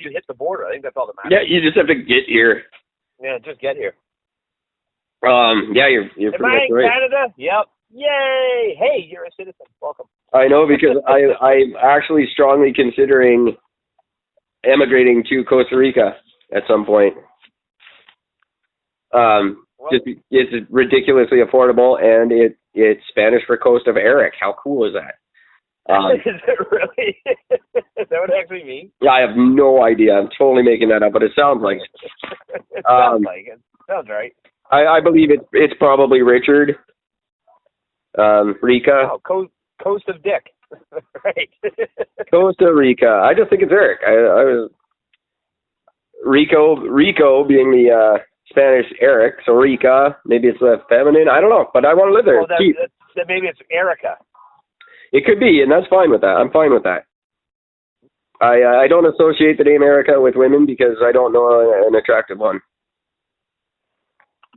you hit the border. I think that's all that matters. Yeah, you just have to get here. Yeah, just get here. Yeah, you're Am pretty I much in right. Canada? Yep. Yay! Hey, you're a citizen. Welcome. I know, because I'm actually strongly considering emigrating to Costa Rica at some point. It's ridiculously affordable, and it's Spanish for Coast of Eric. How cool is that? Is it really? Is that what it actually means? Yeah, I have no idea. I'm totally making that up, but it sounds like it. It sounds like it. Sounds right. I believe it's probably Richard. Rica. Oh, Coast of Dick. Right. Costa Rica. I just think it's Eric. I was Rico being the Spanish Eric, so Rica. Maybe it's feminine. I don't know, but I want to live there. Well, maybe it's Erica. It could be, and that's fine with that. I'm fine with that. I don't associate the name Erica with women because I don't know an attractive one.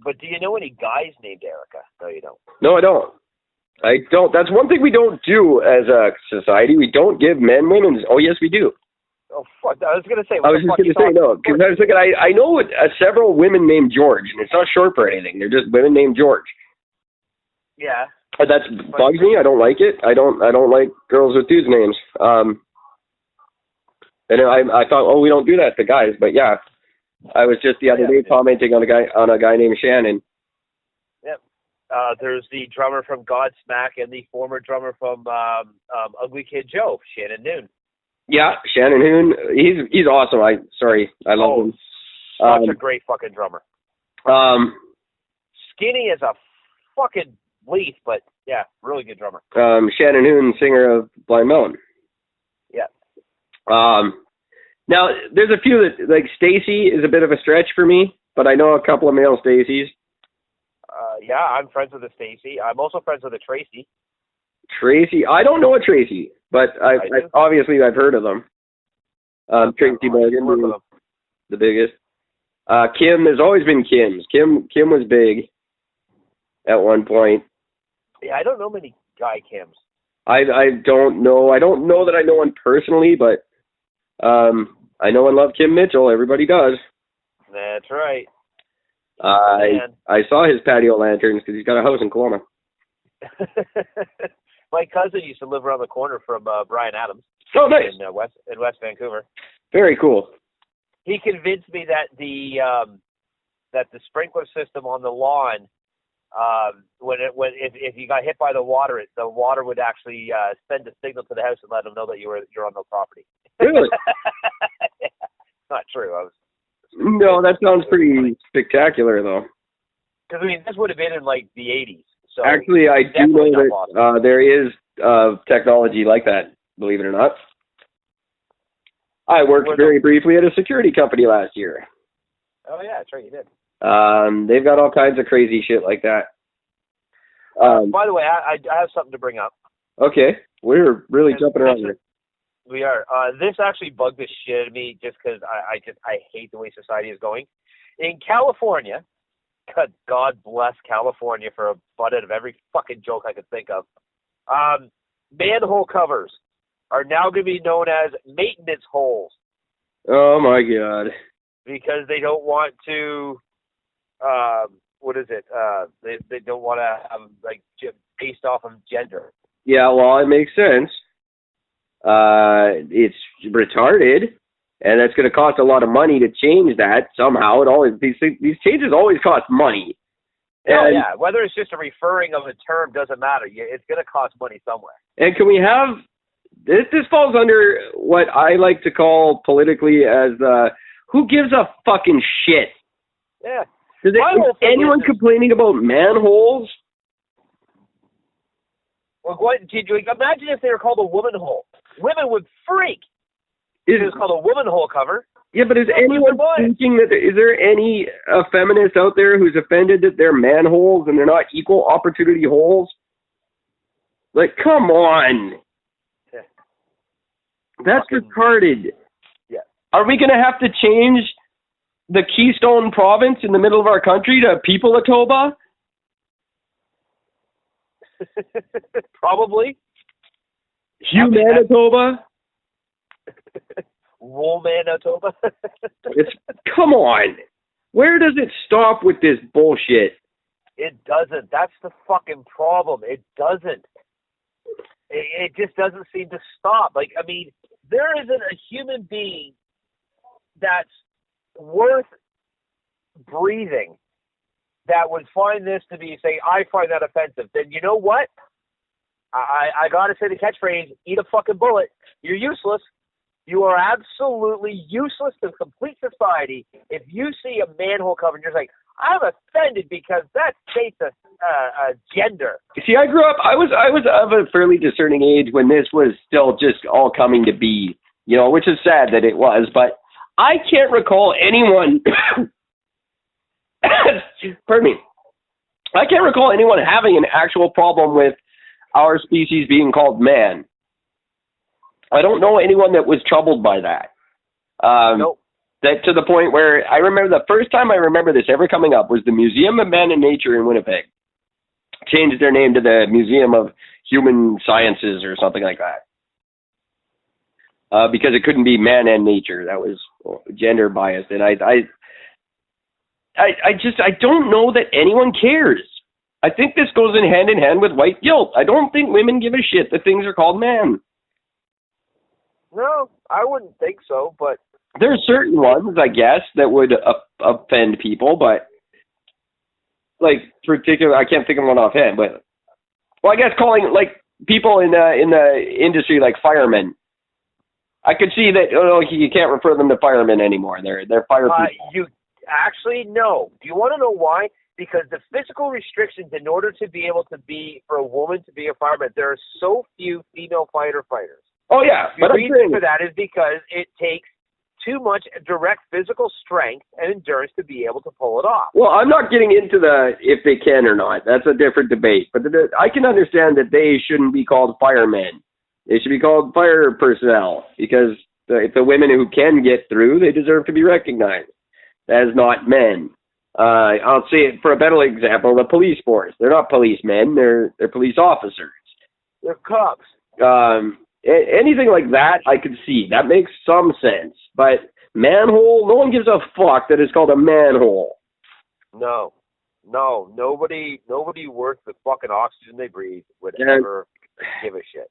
But do you know any guys named Erica? No, you don't. No, I don't. That's one thing we don't do as a society. We don't give men women's. Oh, yes, we do. Oh, fuck. I was going to say. I was just going to say no, because I was thinking I know several women named George, and it's not short for anything. They're just women named George. Yeah. That bugs me. I don't like it. I don't like girls with dudes' names. And I thought, oh, we don't do that to guys, but yeah, I was just the other day commenting on a guy named Shannon. Yep. There's the drummer from Godsmack and the former drummer from Ugly Kid Joe, Shannon Noon. Yeah, Shannon Hoon. He's awesome. I love him. Such a great fucking drummer. Skinny as a fucking leaf, but yeah, really good drummer. Shannon Hoon, singer of Blind Melon. Yeah. Now there's a few that, like, Stacy is a bit of a stretch for me, but I know a couple of male Stacys. Yeah, I'm friends with a Stacy. I'm also friends with a Tracy. Tracy, I don't know a Tracy, but obviously I've heard of them. Tracy Morgan, the biggest. Kim, there's always been Kims. Kim was big at one point. Yeah, I don't know many guy Kims. I don't know. I don't know that I know one personally, but I know and love Kim Mitchell. Everybody does. That's right. I saw his patio lanterns because he's got a house in Kelowna. My cousin used to live around the corner from Brian Adams. Oh, nice. In West Vancouver. Very cool. He convinced me that the sprinkler system on the lawn, if you got hit by the water would actually send a signal to the house and let them know that you're on the property. Really? Not true. No, that sounds pretty spectacular, though. Because, I mean, this would have been in, like, the 80s. So actually, I do know that there is technology like that, believe it or not. I worked very briefly at a security company last year. Oh, yeah, that's right, you did. They've got all kinds of crazy shit like that. By the way, I have something to bring up. Okay. We're really jumping around here. We are. This actually bugged the shit out of me just because I hate the way society is going. In California, God bless California for a butt out of every fucking joke I could think of. Manhole covers are now going to be known as maintenance holes. Oh my God. Because they don't want to, what is it? They don't want to have, like, based off of gender. Yeah, well, it makes sense. It's retarded, and that's going to cost a lot of money to change that somehow. These changes always cost money. Oh, yeah, whether it's just a referring of a term doesn't matter. It's going to cost money somewhere. And can we have this falls under what I like to call politically as who gives a fucking shit? Yeah. Is anyone complaining about manholes? Well, imagine if they were called a woman hole. Women would freak. It was called a woman hole cover. Yeah, but is anyone thinking that is there any feminist out there who's offended that they're manholes and they're not equal opportunity holes? Like, come on. Yeah. That's retarded. Yeah. Are we going to have to change the Keystone Province in the middle of our country to People-a-Toba? Probably. Humanitoba? Wool Manitoba. Come on. Where does it stop with this bullshit? It doesn't. That's the fucking problem. It doesn't. It just doesn't seem to stop. Like, I mean, there isn't a human being that's worth breathing that would find this to be, say, I find that offensive. Then you know what? I got to say the catchphrase, eat a fucking bullet. You're useless. You are absolutely useless to complete society if you see a manhole cover and you're like, I'm offended because that states a gender. See, I grew up, I was of a fairly discerning age when this was still just all coming to be, you know, which is sad that it was, but I can't recall anyone, pardon me, I can't recall anyone having an actual problem with our species being called man. I don't know anyone that was troubled by that. Nope. That to the point where I remember the first time I remember this ever coming up was the Museum of Man and Nature in Winnipeg. Changed their name to the Museum of Human Sciences or something like that. Because it couldn't be man and nature. That was gender biased. And I don't know that anyone cares. I think this goes in hand with white guilt. I don't think women give a shit that things are called man. No, I wouldn't think so, but... There are certain ones, I guess, that would offend people, but... Like, I can't think of one offhand, but... Well, I guess calling, like, people in the industry, like firemen. I could see that, you can't refer them to firemen anymore. They're fire people. You actually, no. Do you want to know why? Because the physical restrictions in order to be able to be, for a woman to be a fireman, there are so few female fighters. Oh, yeah. The reason for that is because it takes too much direct physical strength and endurance to be able to pull it off. Well, I'm not getting into if they can or not. That's a different debate. But I can understand that they shouldn't be called firemen. They should be called fire personnel because if the women who can get through, they deserve to be recognized as not men. I'll say it for a better example, the police force. They're not policemen. They're police officers. They're cops. Anything like that, I could see. That makes some sense. But manhole, no one gives a fuck that it's called a manhole. No. Nobody worth the fucking oxygen they breathe would ever give a shit.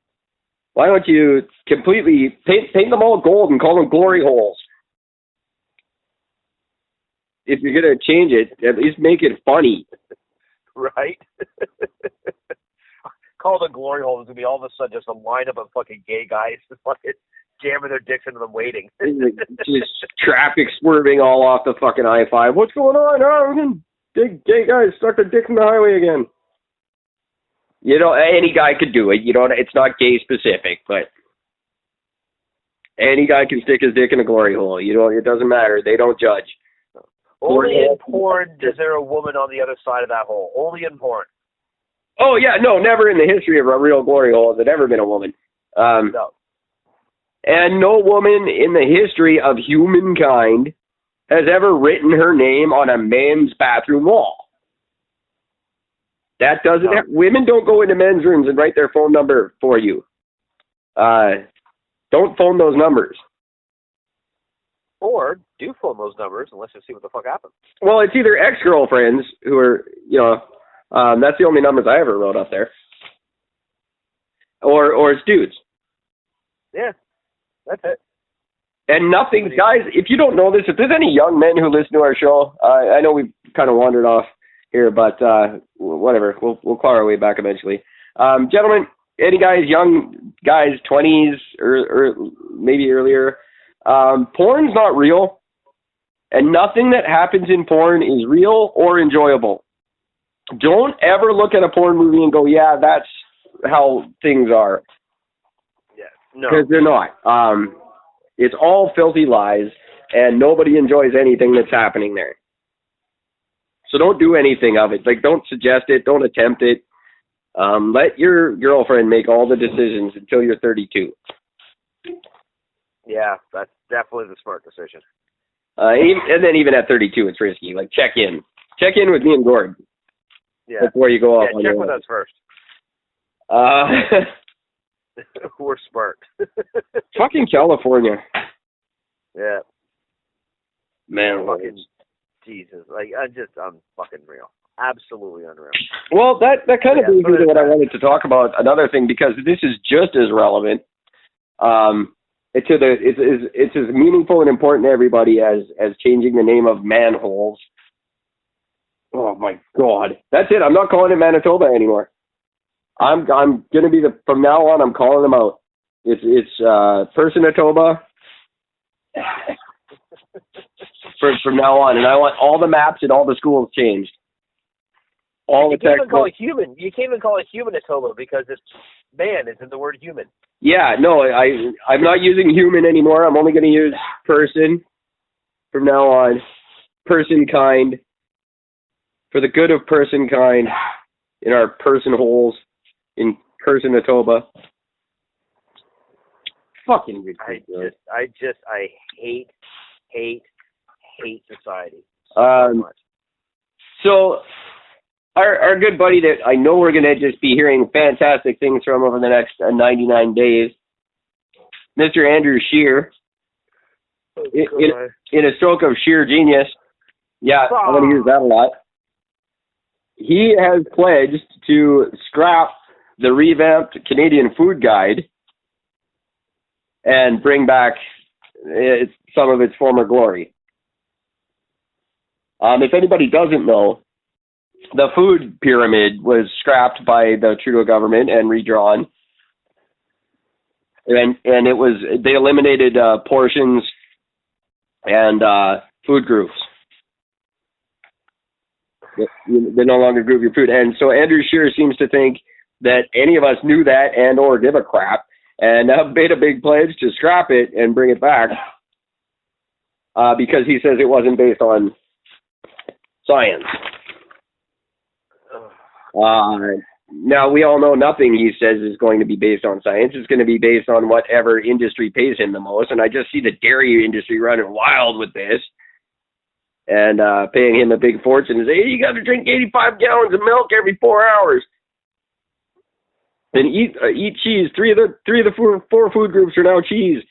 Why don't you completely paint them all gold and call them glory holes? If you're going to change it, at least make it funny. Right? Call the glory hole. There's going to be all of a sudden just a lineup of fucking gay guys fucking jamming their dicks into them waiting. Just traffic swerving all off the fucking I-5. What's going on? Oh, we're going to gay guys stuck their dick in the highway again. You know, any guy could do it. You know, it's not gay specific, but any guy can stick his dick in a glory hole. You know, it doesn't matter. They don't judge. Only in porn is there a woman on the other side of that hole. Only in porn. Oh, yeah, no, never in the history of a real glory hole has it ever been a woman. No. And no woman in the history of humankind has ever written her name on a men's bathroom wall. That doesn't have, women don't go into men's rooms and write their phone number for you. Don't phone those numbers. Or do phone those numbers and let's just see what the fuck happens. Well, it's either ex-girlfriends who are, you know, that's the only numbers I ever wrote up there. Or it's dudes. Yeah, that's it. And nothing, guys, if you don't know this, if there's any young men who listen to our show, I know we've kind of wandered off here, but whatever, we'll claw our way back eventually. Gentlemen, any guys, young guys, 20s or maybe earlier, porn's not real, and nothing that happens in porn is real or enjoyable. Don't ever look at a porn movie and go, yeah, that's how things are. Yeah, no. Because they're not. It's all filthy lies, and nobody enjoys anything that's happening there. So don't do anything of it. Like, don't suggest it. Don't attempt it. Let your girlfriend make all the decisions until you're 32. Yeah, that's definitely the smart decision. And then even at 32, it's risky. Like, check in. Check in with me and Gord. Yeah. Before you go off on check your with us first. We're smart. Fucking California. Yeah. Man, fucking Jesus. Like, I'm fucking real. Absolutely unreal. Well, that kind of brings me to what I wanted to talk about. Another thing, because this is just as relevant. It's as meaningful and important to everybody as changing the name of manholes. Oh my God, that's it. I'm not calling it Manitoba anymore. I'm gonna be from now on. I'm calling them out. It's Personatoba. From now on, and I want all the maps and all the schools changed. You can't even call it human. You can't even call it Humanitoba because it's man is in the word human. Yeah, no, I'm not using human anymore. I'm only going to use person from now on. Person kind. For the good of person kind in our person holes in Personatoba. Fucking ridiculous. I hate society so much. So our good buddy that I know we're going to just be hearing fantastic things from over the next 99 days, Mr. Andrew Scheer, in a stroke of sheer genius, yeah, I'm going to use that a lot, he has pledged to scrap the revamped Canadian Food Guide and bring back some of its former glory. If anybody doesn't know, the food pyramid was scrapped by the Trudeau government and redrawn, and they eliminated portions and food groups. They no longer group your food, and so Andrew Scheer seems to think that any of us knew that and or give a crap, and made a big pledge to scrap it and bring it back because he says it wasn't based on science. Now, we all know nothing he says is going to be based on science. It's going to be based on whatever industry pays him the most. And I just see the dairy industry running wild with this and paying him a big fortune and say, hey, you got to drink 85 gallons of milk every 4 hours. And eat cheese. Three of the four food groups are now cheese.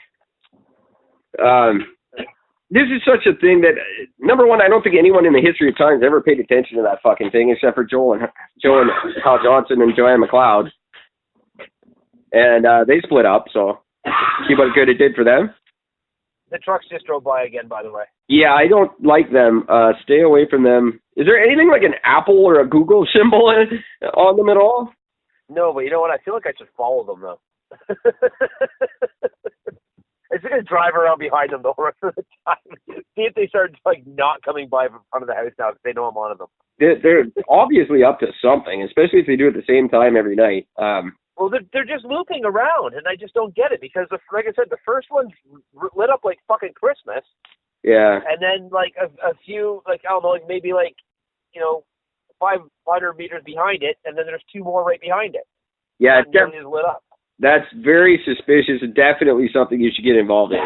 This is such a thing that, number one, I don't think anyone in the history of time has ever paid attention to that fucking thing except for Joe and Hal Johnson and Joanne McLeod. And they split up, so see what good it did for them. The trucks just drove by again, by the way. Yeah, I don't like them. Stay away from them. Is there anything like an Apple or a Google symbol on them at all? No, but you know what? I feel like I should follow them, though. I'm just going to drive around behind them the rest of the time. See if they start, not coming by in front of the house now because they know I'm on them. They're obviously up to something, especially if they do it at the same time every night. Well, they're just looping around, and I just don't get it because, like I said, the first one's lit up like fucking Christmas. Yeah. And then, a few, I don't know, maybe 500 meters behind it, and then there's two more right behind it. Yeah, it's definitely lit up. That's very suspicious and definitely something you should get involved in.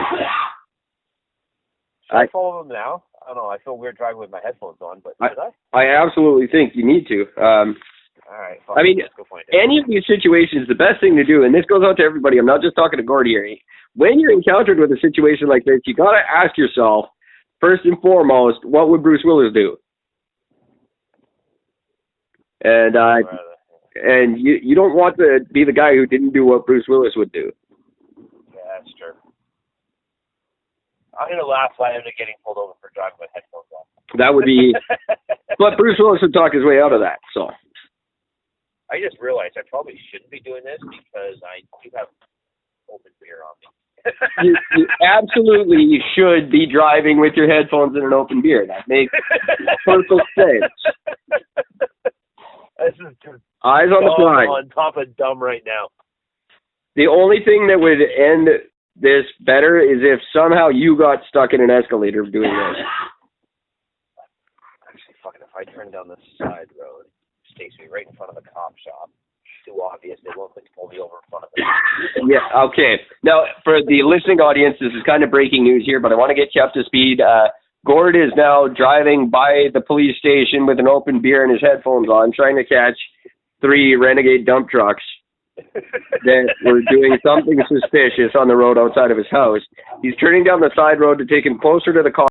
Should I follow them now? I don't know. I feel weird driving with my headphones on, but should I? I absolutely think you need to. All right. I mean, any of these situations, the best thing to do, and this goes out to everybody, I'm not just talking to Gord here, when you're encountered with a situation like this, you got to ask yourself, first and foremost, what would Bruce Willis do? And you don't want to be the guy who didn't do what Bruce Willis would do. Yeah, that's true. I'm going to laugh while I'm getting pulled over for driving with headphones on. That would be... But Bruce Willis would talk his way out of that, so... I just realized I probably shouldn't be doing this because I do have open beer on me. you absolutely should be driving with your headphones and an open beer. That makes perfect sense. This is just eyes on the prize. On top of dumb right now. The only thing that would end this better is if somehow you got stuck in an escalator doing this. Actually, fucking, if I turn down this side road, it takes me right in front of the cop shop. It's too obvious. They won't pull me over in front of them. Yeah, okay. Now, for the listening audience, this is kind of breaking news here, but I want to get you up to speed. Gord is now driving by the police station with an open beer and his headphones on, trying to catch 3 renegade dump trucks that were doing something suspicious on the road outside of his house. He's turning down the side road to take him closer to the car.